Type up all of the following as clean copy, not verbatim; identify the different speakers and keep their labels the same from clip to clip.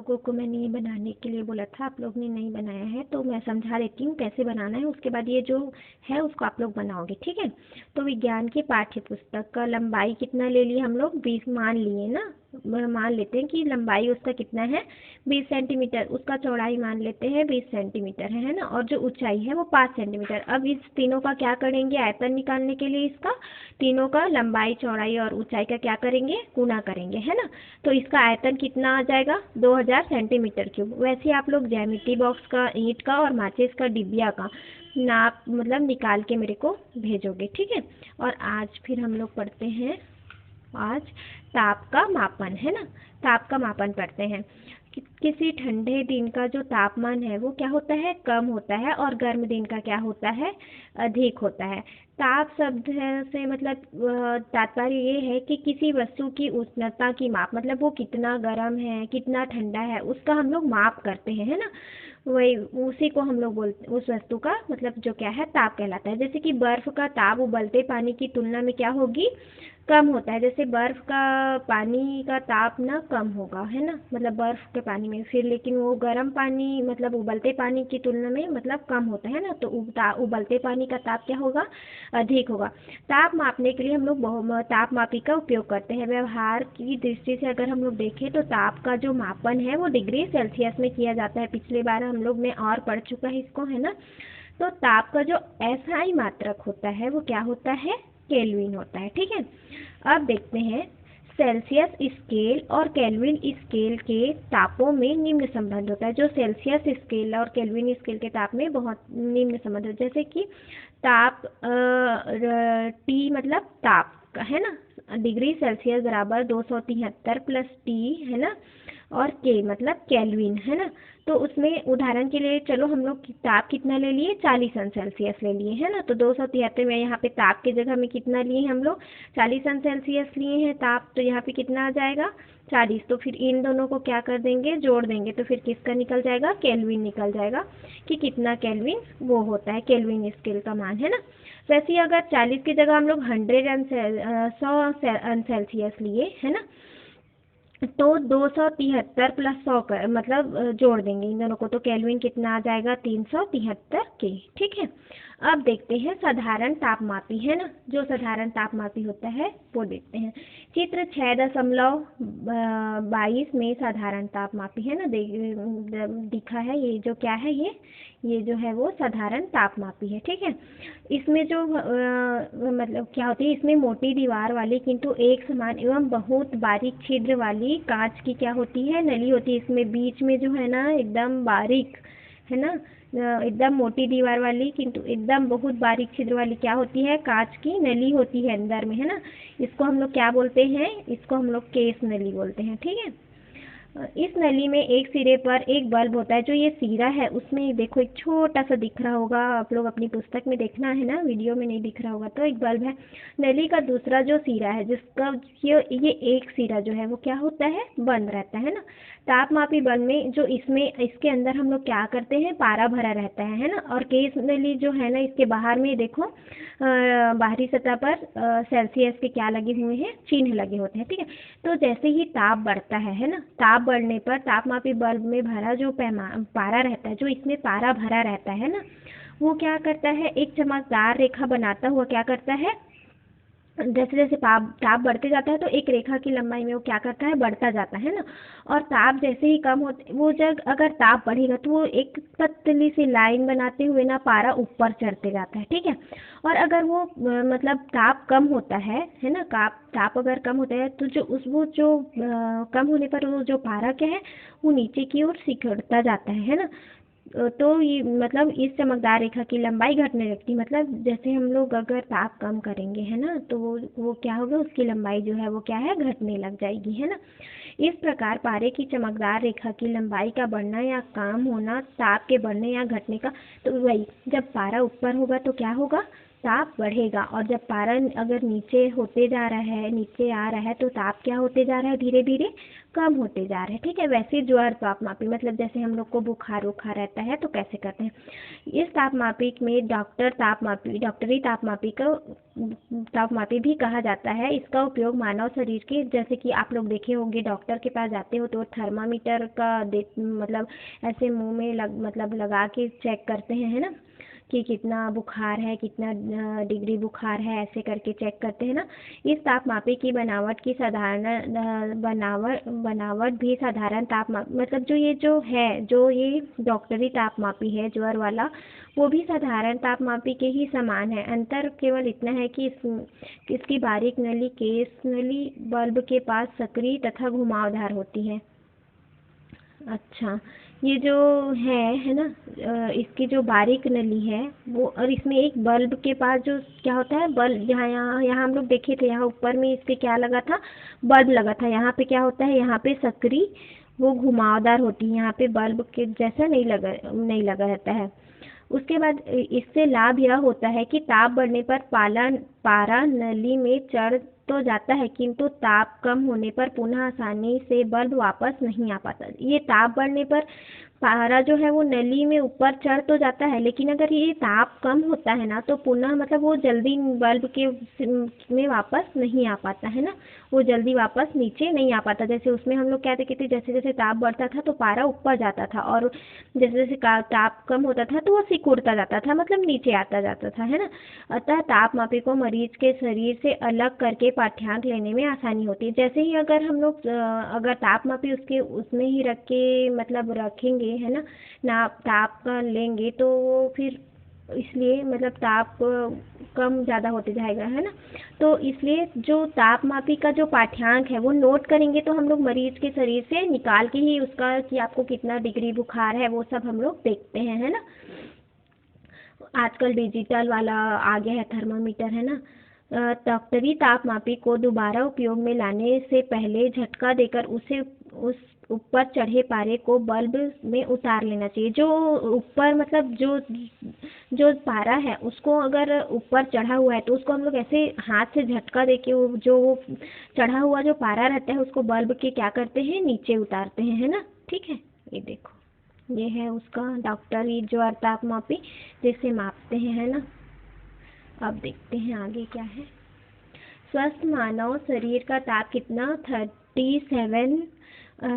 Speaker 1: लोगों को मैंने ये बनाने के लिए बोला था, आप लोग ने नहीं बनाया है, तो मैं समझा देती हूँ कैसे बनाना है। उसके बाद ये जो है उसको आप लोग बनाओगे, ठीक है। तो विज्ञान की पाठ्य पुस्तक का लंबाई कितना ले लिए हम लोग, 20 मान लिए ना। मान लेते हैं कि लंबाई उसका कितना है, 20 सेंटीमीटर। उसका चौड़ाई मान लेते हैं 20 सेंटीमीटर है ना, और जो ऊंचाई है वो 5 सेंटीमीटर। अब इस तीनों का क्या करेंगे, आयतन निकालने के लिए इसका तीनों का लंबाई, चौड़ाई और ऊंचाई का क्या करेंगे, गुना करेंगे, है ना। तो इसका आयतन कितना आ जाएगा, 2000 सेंटीमीटर क्यूब। वैसे आप लोग ज्यामिति बॉक्स का, ईंट का और माचिस का डिबिया का नाप मतलब निकाल के मेरे को भेजोगे, ठीक है। और आज फिर हम लोग पढ़ते हैं, आज ताप का मापन, है ना। ताप का मापन पढ़ते हैं। किसी ठंडे दिन का जो तापमान है वो क्या होता है, कम होता है, और गर्म दिन का क्या होता है, अधिक होता है। ताप शब्द से मतलब तात्पर्य ये है कि किसी वस्तु की उष्णता की माप, मतलब वो कितना गर्म है, कितना ठंडा है, उसका हम लोग माप करते हैं, है ना। वही उसी को हम लोग बोलते, उस वस्तु का मतलब जो क्या है, ताप कहलाता है। जैसे कि बर्फ का ताप उबलते पानी की तुलना में क्या होगी, कम होता है। जैसे बर्फ का पानी का ताप ना कम होगा, है ना, मतलब बर्फ के पानी में, फिर लेकिन वो गर्म पानी मतलब उबलते पानी की तुलना में मतलब कम होता है ना, तो उबलते पानी का ताप क्या होगा, अधिक होगा। ताप मापने के लिए हम लोग ताप मापी का उपयोग करते हैं। व्यवहार की दृष्टि से अगर हम लोग देखें तो ताप का जो मापन है वो डिग्री सेल्सियस में किया जाता है। पिछली बार हम लोग ने और पढ़ चुका है इसको, है ना। तो ताप का जो एसआई मात्रक होता है वो क्या होता है, केल्विन होता है, ठीक है। अब देखते हैं, सेल्सियस स्केल और केल्विन स्केल के तापों में निम्न संबंध होता है। जो सेल्सियस स्केल और केल्विन स्केल के ताप में बहुत निम्न संबंध होता है। जैसे कि ताप टी मतलब ताप का, है ना, डिग्री सेल्सियस बराबर 273 प्लस टी, है ना, और के मतलब केल्विन, है ना। तो उसमें उदाहरण के लिए चलो हम लोग ताप कितना ले लिए, 40 अंश सेल्सियस ले लिए, है ना। तो 273 में यहाँ पे ताप की जगह में कितना लिए हम लोग, 40 अंश सेल्सियस लिए हैं ताप, तो यहाँ पे कितना आ जाएगा, 40। तो फिर इन दोनों को क्या कर देंगे, जोड़ देंगे, तो फिर किसका निकल जाएगा, केल्विन निकल जाएगा, कि कितना केल्विन वो होता है, केल्विन स्केल का मान, है ना। वैसे ही अगर 40 की जगह हम लोग 100 अंश सेल्सियस लिए, है ना, तो 273 प्लस 100 कर मतलब जोड़ देंगे इन दोनों को, तो केल्विन कितना आ जाएगा, 373 के, ठीक है। अब देखते हैं साधारण तापमापी, है ना, जो साधारण तापमापी होता है वो देखते हैं। चित्र 6.22 में साधारण तापमापी, है ना, दिखा है ये जो क्या है, ये जो है वो साधारण तापमापी है, ठीक है। इसमें जो मतलब क्या होती है, इसमें मोटी दीवार वाली किंतु एक समान एवं बहुत बारीक छिद्र वाली कांच की क्या होती है, नली होती है। इसमें बीच में जो है ना एकदम बारीक, है ना, एकदम मोटी दीवार वाली किंतु एकदम बहुत बारीक छिद्र वाली क्या होती है, कांच की नली होती है अंदर में, है ना। इसको हम लोग क्या बोलते हैं, इसको हम लोग केस नली बोलते हैं, ठीक है। इस नली में एक सिरे पर एक बल्ब होता है। जो ये सिरा है उसमें देखो एक छोटा सा दिख रहा होगा, आप लोग अपनी पुस्तक में देखना है ना, वीडियो में नहीं दिख रहा होगा, तो एक बल्ब है। नली का दूसरा जो सिरा है, जिसका ये एक सिरा जो है वो क्या होता है, बंद रहता है ना। तापमापी बल्ब में जो इसमें इसके अंदर हम लोग क्या करते हैं, पारा भरा रहता है ना। और केस नली जो है ना, इसके बाहर में देखो बाहरी सतह पर सेल्सियस के क्या लगे हुए हैं, चिन्ह लगे होते हैं, ठीक है। तो जैसे ही ताप बढ़ता है ना, ताप बढ़ने पर तापमापी बल्ब में भरा जो पारा रहता है, जो इसमें पारा भरा रहता है ना, वो क्या करता है, एक चमकदार रेखा बनाता हुआ क्या करता है, जैसे जैसे ताप बढ़ते जाता है तो एक रेखा की लंबाई में वो क्या करता है, बढ़ता जाता है ना। और ताप जैसे ही कम होते, वो जब अगर ताप बढ़ेगा तो वो एक पतली सी लाइन बनाते हुए ना पारा ऊपर चढ़ते जाता है, ठीक है। और अगर वो मतलब ताप कम होता है ना, ताप अगर कम होता है तो जो कम होने पर वो जो पारा क्या है, वो नीचे की ओर सिकुड़ता जाता है ना। तो ये मतलब इस चमकदार रेखा की लंबाई घटने लगती, मतलब जैसे हम लोग अगर ताप कम करेंगे, है ना, तो वो क्या होगा, उसकी लंबाई जो है वो क्या है, घटने लग जाएगी, है ना। इस प्रकार पारे की चमकदार रेखा की लंबाई का बढ़ना या कम होना ताप के बढ़ने या घटने का, तो वही जब पारा ऊपर होगा तो क्या होगा, ताप बढ़ेगा, और जब पारा अगर नीचे होते जा रहा है, नीचे आ रहा है, तो ताप क्या होते जा रहा है, धीरे धीरे कम होते जा रहे हैं। ठीक है, वैसे ज्वर तापमापी मतलब जैसे हम लोग को बुखार उखार रहता है तो कैसे करते हैं, इस तापमापी में डॉक्टरी तापमापी भी कहा जाता है। इसका उपयोग मानव शरीर के, जैसे कि आप लोग देखे होंगे डॉक्टर के पास जाते हो तो थर्मामीटर का मतलब ऐसे मुंह में मतलब लगा के चेक करते हैं, है ना, कि कितना बुखार है, कितना डिग्री बुखार है, ऐसे करके चेक करते हैं ना। इस तापमापी की बनावट भी साधारण मतलब जो ये डॉक्टरी तापमापी है ज्वर वाला, वो भी साधारण तापमापी के ही समान है। अंतर केवल इतना है कि इसकी बारीक नली केस नली बल्ब के पास सक्रिय तथा घुमावदार होती है। अच्छा, ये जो है ना, इसकी जो बारीक नली है वो, और इसमें एक बल्ब के पास जो क्या होता है, बल्ब यहाँ हम लोग देखे थे, यहाँ ऊपर में इसके क्या लगा था, बल्ब लगा था। यहाँ पे क्या होता है, यहाँ पे सक्रिय वो घुमावदार होती है, यहाँ पे बल्ब के जैसा नहीं लगा रहता है। उसके बाद इससे लाभ यह होता है कि ताप बढ़ने पर पारा नली में चढ़ तो जाता है, किंतु ताप कम होने पर पुनः आसानी से बल्ब वापस नहीं आ पाता। ये ताप बढ़ने पर पारा जो है वो नली में ऊपर चढ़ तो जाता है, लेकिन अगर ये ताप कम होता है ना तो पुनः मतलब वो जल्दी बल्ब के में वापस नहीं आ पाता है ना, वो जल्दी वापस नीचे नहीं आ पाता। जैसे उसमें हम लोग क्या देखते थे, जैसे जैसे ताप बढ़ता था तो पारा ऊपर जाता था, और जैसे जैसे ताप कम होता था तो वो सिकुड़ता जाता था, मतलब नीचे आता जाता था, है ना। अतः तापमापी को मरीज के शरीर से अलग करके पाठ्यांक लेने में आसानी होती है। जैसे ही अगर हम लोग अगर तापमापी उसमें ही रख के मतलब रखेंगे, है ना ताप का लेंगे, तो वो फिर इसलिए मतलब ताप कम ज़्यादा होते जाएगा, है ना। तो इसलिए जो तापमापी का जो पाठ्यांक है वो नोट करेंगे, तो हम लोग मरीज के शरीर से निकाल के ही उसका कि आपको कितना डिग्री बुखार है वो सब हम लोग देखते हैं, है ना। आजकल डिजिटल वाला आ गया है थर्मामीटर, है ना। डॉक्टरी तापमापी को दोबारा उपयोग में लाने से पहले झटका देकर उस ऊपर चढ़े पारे को बल्ब में उतार लेना चाहिए। जो ऊपर मतलब जो पारा है उसको अगर ऊपर चढ़ा हुआ है तो उसको हम लोग ऐसे हाथ से झटका देके वो चढ़ा हुआ जो पारा रहता है उसको बल्ब के क्या करते हैं, नीचे उतारते हैं, है ना। ठीक है, ये देखो, ये है उसका डॉक्टरी ज्वर तापमापी जिसे मापते हैं, है ना। अब देखते हैं आगे क्या है। स्वस्थ मानव शरीर का ताप कितना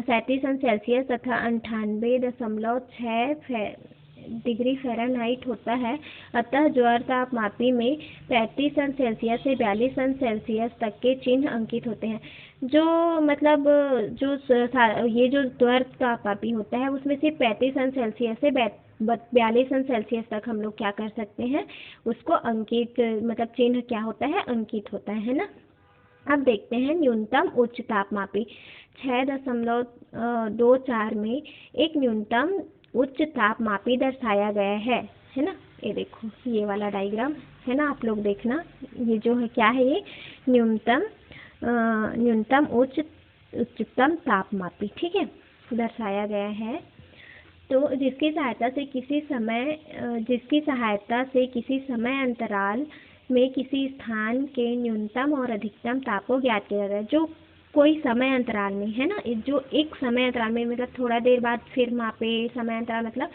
Speaker 1: 37 तथा 98.6 डिग्री फ़ारेनहाइट होता है। अतः ज्वर तापमापी में 35° से 42° तक के चिन्ह अंकित होते हैं। जो मतलब ये जो ज्वर तापमापी होता है उसमें से 35° से 42° तक हम लोग क्या कर सकते हैं, उसको अंकित मतलब चिन्ह क्या होता है, अंकित होता है ना। अब देखते हैं न्यूनतम उच्च तापमापी 6.24 में एक न्यूनतम उच्च तापमापी दर्शाया गया है ना। ये देखो, ये वाला डायग्राम है ना, आप लोग देखना, ये जो है क्या है, ये न्यूनतम उच्चतम तापमापी, ठीक है, दर्शाया गया है। तो जिसकी सहायता से किसी समय अंतराल में किसी स्थान के न्यूनतम और अधिकतम ताप को ज्ञात किया जाता है। जो कोई समय अंतराल में, है ना, जो एक समय अंतराल में मतलब थोड़ा देर बाद फिर मापे, समय अंतराल मतलब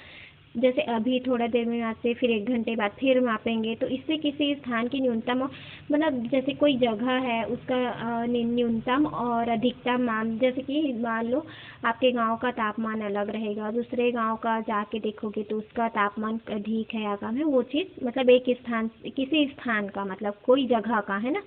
Speaker 1: जैसे अभी थोड़ा देर में मापते फिर 1 घंटे बाद फिर मापेंगे, तो इससे किसी स्थान की न्यूनतम मतलब जैसे कोई जगह है उसका न्यूनतम और अधिकतम जैसे कि मान लो आपके गांव का तापमान अलग रहेगा, दूसरे गांव का जाके देखोगे तो उसका तापमान अधिक है या कम है, वो चीज़ मतलब किसी स्थान का मतलब कोई जगह का, है ना,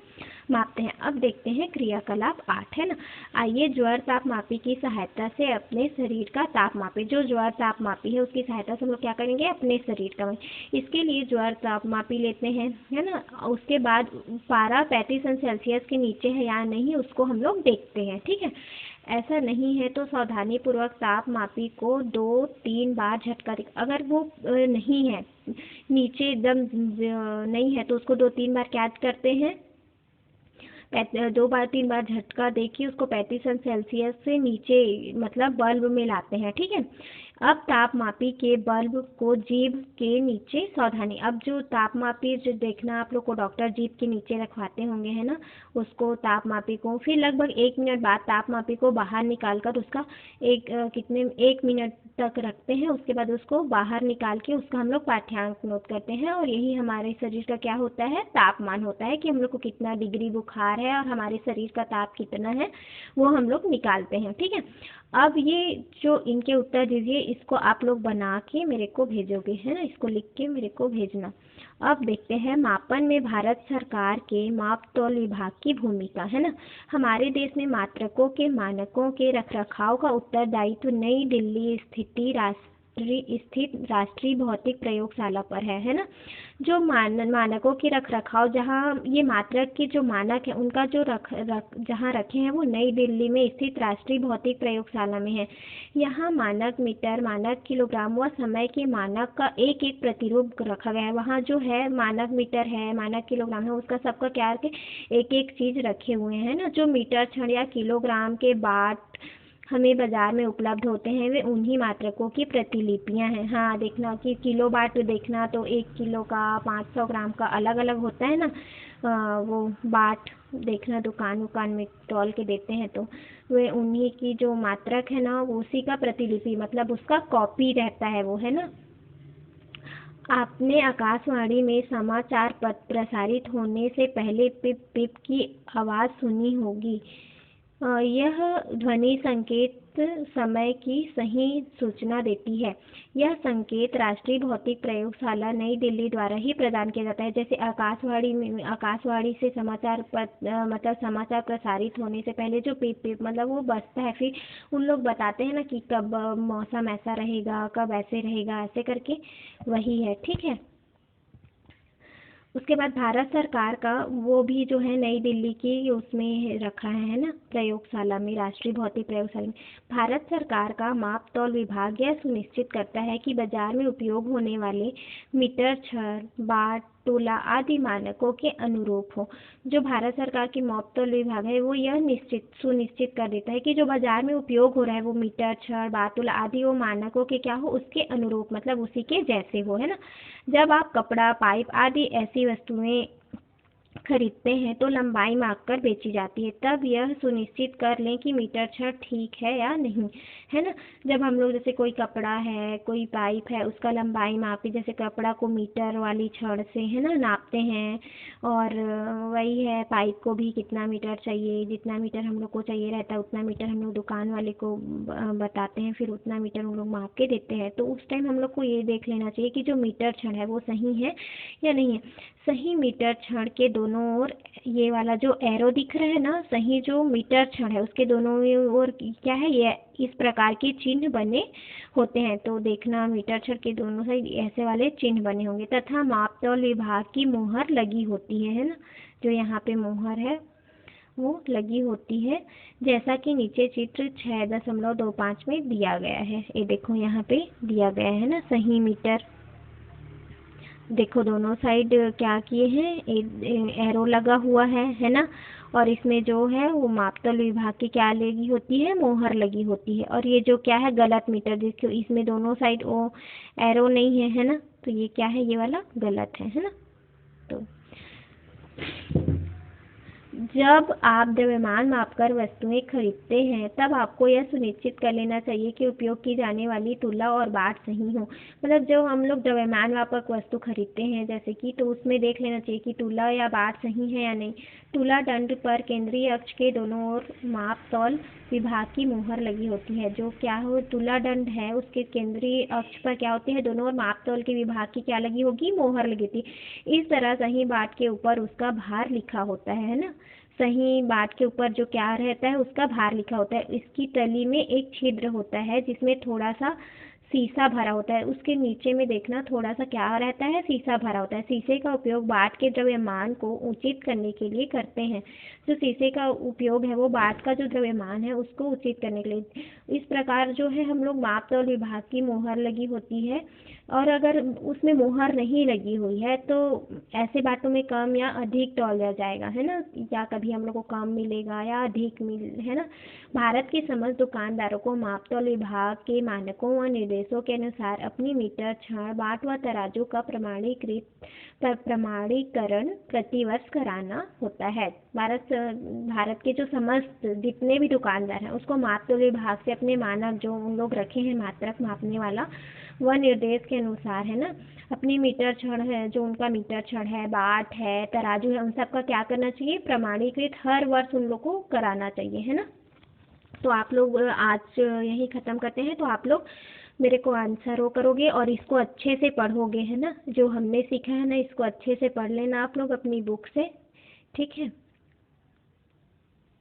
Speaker 1: मापते हैं। अब देखते हैं क्रियाकलाप 8, है ना। आइए ज्वर तापमापी की सहायता से अपने शरीर का ताप मापे। जो ज्वर तापमापी है उसकी सहायता से हम लोग क्या करेंगे, अपने शरीर का। इसके लिए ज्वर तापमापी लेते हैं, है ना। उसके बाद पारा 35° के नीचे है या नहीं उसको हम लोग देखते हैं, ठीक है। ऐसा नहीं है तो सावधानी पूर्वक तापमापी को 2-3 बार झटका दे। अगर वो नहीं है, नीचे एकदम नहीं है, तो उसको 2-3 बार क्या करते हैं, 2-3 बार झटका देखिए उसको 35° से नीचे मतलब बल्ब में लाते हैं, ठीक है। अब तापमापी के बल्ब को जीभ के नीचे सावधानी। अब जो तापमापी जो देखना आप लोग को डॉक्टर जीभ के नीचे रखवाते होंगे, है ना, उसको तापमापी को फिर लगभग 1 मिनट बाद तापमापी को बाहर निकाल कर उसका 1 मिनट तक रखते हैं। उसके बाद उसको बाहर निकाल के उसका हम लोग पाठ्यांक नोट करते हैं, और यही हमारे शरीर का क्या होता है, तापमान होता है कि हम लोग को कितना डिग्री बुखार है और हमारे शरीर का ताप कितना है, वो हम लोग निकालते हैं। ठीक है, अब ये जो इनके उत्तर दीजिए, इसको आप लोग बना के मेरे को भेजोगे, है ना, इसको लिख के मेरे को भेजना। अब देखते हैं मापन में भारत सरकार के माप-तौल विभाग की भूमिका, है ना। हमारे देश में मात्रकों के मानकों के रखरखाव का उत्तरदायित्व नई दिल्ली स्थित राष्ट्रीय भौतिक प्रयोगशाला पर है ना। जो मानकों के रखरखाव, जहाँ ये मात्रक के जो मानक है उनका जो जहाँ रखे हैं वो नई दिल्ली में स्थित राष्ट्रीय भौतिक प्रयोगशाला में है। यहाँ मानक मीटर, मानक किलोग्राम व समय के मानक का एक एक प्रतिरूप रखा गया है। वहाँ जो है मानक मीटर है, मानक किलोग्राम है, उसका सबका क्या है, एक एक चीज़ रखे हुए हैं ना। जो मीटर, क्षण या किलोग्राम के बाट हमें बाजार में उपलब्ध होते हैं, वे उन्हीं मात्रकों की प्रतिलिपियां हैं। हाँ, देखना कि किलो बाट देखना तो 1 किलो का, 500 ग्राम का अलग अलग होता है ना। वो बाट देखना दुकान में तौल के देते हैं, तो वे उन्हीं की जो मात्रक है ना, वो उसी का प्रतिलिपि मतलब उसका कॉपी रहता है वो, है ना। आपने आकाशवाणी में समाचार पत्र प्रसारित होने से पहले पिप पिप की आवाज़ सुनी होगी। यह ध्वनि संकेत समय की सही सूचना देती है। यह संकेत राष्ट्रीय भौतिक प्रयोगशाला नई दिल्ली द्वारा ही प्रदान किया जाता है। जैसे आकाशवाणी से मतलब समाचार प्रसारित होने से पहले जो पिप पिप मतलब वो बजता है, फिर उन लोग बताते हैं ना कि कब मौसम ऐसा रहेगा, कब ऐसे रहेगा, ऐसे करके, वही है। ठीक है, उसके बाद भारत सरकार का वो भी जो है नई दिल्ली की उसमें रखा है ना, प्रयोगशाला में, राष्ट्रीय भौतिक प्रयोगशाला में। भारत सरकार का माप तौल विभाग यह सुनिश्चित करता है कि बाजार में उपयोग होने वाले मीटर, क्षण, बाट, तोला आदि मानकों के अनुरूप हो। जो भारत सरकार की माप तौल विभाग है वो यह सुनिश्चित कर देता है कि जो बाजार में उपयोग हो रहा है वो मीटर, क्षण, बाट, तोला आदि वो मानकों के क्या हो, उसके अनुरूप, मतलब उसी के जैसे हो, है ना। जब आप कपड़ा, पाइप आदि ऐसी वस्तुएं खरीदते हैं तो लंबाई मापकर बेची जाती है। तब यह सुनिश्चित कर लें कि मीटर, क्षण ठीक है या नहीं, है ना। जब हम लोग जैसे कोई कपड़ा है, कोई पाइप है, उसका लंबाई मापी, जैसे कपड़ा को मीटर वाली छड़ से, है ना, नापते हैं, और वही है पाइप को भी कितना मीटर चाहिए, जितना मीटर हम लोग को चाहिए रहता है उतना मीटर हम लोग दुकान वाले को बताते हैं, फिर उतना मीटर हम लोग माप के देते हैं। तो उस टाइम हम लोग को ये देख लेना चाहिए कि जो मीटर, क्षण है वो सही है या नहीं है। सही मीटर, क्षण के दोनों ओर ये वाला जो एरो दिख रहा है ना, सही जो मीटर, क्षण है उसके दोनों ओर क्या है, ये इस प्रकार के चिन्ह बने होते हैं। तो देखना मीटर, क्षण के दोनों साइड ऐसे वाले चिन्ह बने होंगे, तथा माप तौल विभाग की मोहर लगी होती है ना। जो यहाँ पे मोहर है वो लगी होती है, जैसा कि नीचे चित्र 6.25 में दिया गया है। ये देखो यहाँ पे दिया गया है ना, सही मीटर। देखो दोनों साइड क्या किए हैं, एरो लगा हुआ है ना। और इसमें जो है वो मापतौल विभाग की क्या लगी होती है, मोहर लगी होती है। और ये जो क्या है, गलत मीटर, जिसको इसमें दोनों साइड वो एरो नहीं है ना, तो ये क्या है, ये वाला गलत है ना। तो जब आप द्रव्यमान मापकर वस्तुएं खरीदते हैं तब आपको यह सुनिश्चित कर लेना चाहिए कि उपयोग की जाने वाली तुला और बाट सही हो। मतलब जो हम लोग द्रव्यमान मापक वस्तु खरीदते हैं जैसे कि, तो उसमें देख लेना चाहिए कि तुला या बाट सही है या नहीं। तुला दंड पर केंद्रीय अक्ष के दोनों ओर माप तौल विभाग की मुहर लगी होती है। जो क्या हो, तुला दंड है उसके केंद्रीय अक्ष पर क्या होती है, दोनों ओर माप तौल के विभाग की क्या लगी होगी, मोहर लगी थी। इस तरह सही बाट के ऊपर उसका भार लिखा होता है ना। सही बाट के ऊपर जो क्या रहता है, उसका भार लिखा होता है। इसकी तली में एक छिद्र होता है जिसमें थोड़ा सा शीशा भरा होता है। उसके नीचे में देखना थोड़ा सा क्या रहता है, शीशा भरा होता है। शीशे का उपयोग बाट के द्रव्यमान को उचित करने के लिए करते हैं। जो शीशे का उपयोग है वो बाट का जो द्रव्यमान है उसको उचित करने के लिए। इस प्रकार जो है हम लोग माप तौल विभाग की मोहर लगी होती है और अगर उसमें मोहर नहीं लगी हुई है तो ऐसे बातों में कम या अधिक तौला जाएगा, है ना, या कभी हम लोग को कम मिलेगा या अधिक मिल, है ना। भारत के समस्त दुकानदारों को माप तौल विभाग के मानकों व निर्देशों के अनुसार अपनी मीटर, छड़, बाट व तराजू का प्रमाणीकरण प्रतिवर्ष कराना होता है। भारत के जो समस्त जितने भी दुकानदार हैं उसको माप तौल विभाग से अपने मानक जो उन लोग रखे हैं मात्रक मापने वाला वह निर्देश के अनुसार, है ना, अपनी मीटर छड़ है जो उनका मीटर छड़ है, बाट है, तराजू है, उन सब का क्या करना चाहिए, प्रमाणीकृत हर वर्ष उन लोग को कराना चाहिए, है ना। तो आप लोग आज यही ख़त्म करते हैं। तो आप लोग मेरे को आंसर वो करोगे और इसको अच्छे से पढ़ोगे, है ना, जो हमने सीखा है ना इसको अच्छे से पढ़ लेना आप लोग अपनी बुक से, ठीक है।